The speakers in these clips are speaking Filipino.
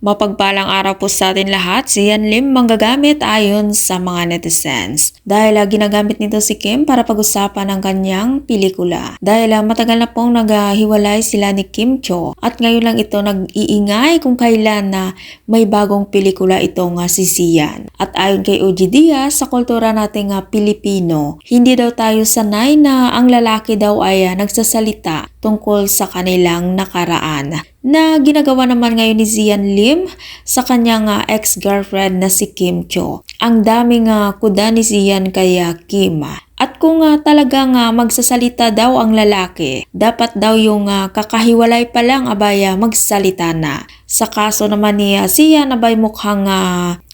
Mapagpalang araw po sa atin lahat. Si Yan Lim manggagamit ayon sa mga netizens. Dahil ginagamit nito si Kim para pag-usapan ang kanyang pelikula. Dahil matagal na pong naghiwalay sila ni Kim Cho at ngayon lang ito nag-iingay kung kailan na may bagong pelikula itong si Sian. At ayon kay OG Diaz, sa kultura nating Pilipino, hindi daw tayo sanay na ang lalaki daw ay nagsasalita tungkol sa kanilang nakaraan. Na ginagawa naman ngayon ni Sian Lim sa kanyang ex-girlfriend na si Kim Cho. Ang daming kuda ni Sian kay Kim. At kung talagang magsasalita daw ang lalaki, dapat daw yung kakahiwalay pa lang abay magsalita na. Sa kaso naman ni Sian abay mukhang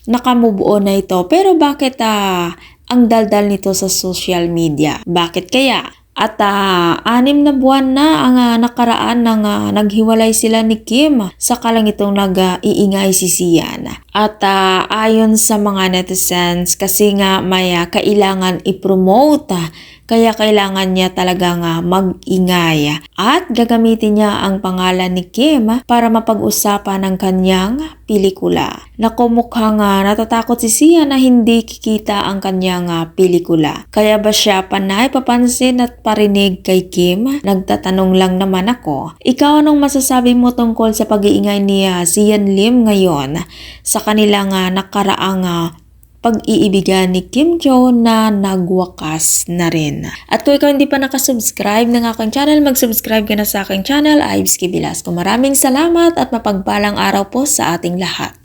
nakamove on na ito. Pero bakit ang daldal nito sa social media? Bakit kaya? At 6 na buwan na ang nakaraan nang naghiwalay sila ni Kim, saka lang itong nag-iingay si Sian. At ayon sa mga netizens, kasi nga may kailangan i-promote, kaya kailangan niya talagang mag-ingay. At gagamitin niya ang pangalan ni Kim para mapag-usapan ang kanyang pelikula. Naku, mukhang natatakot si Sian na hindi kikita ang kanyang pelikula. Kaya ba siya panay papansin at parinig kay Kim? Nagtatanong lang naman ako. Ikaw, anong masasabi mo tungkol sa pag-iingay ni Sian Lim ngayon sa kanilang nakaraang pag-iibigan ni Kim Cho na nagwakas na rin? At kung ikaw hindi pa nakasubscribe ng aking channel, mag-subscribe ka na sa aking channel, Ives K. Velasco. Maraming salamat at mapagpalang araw po sa ating lahat.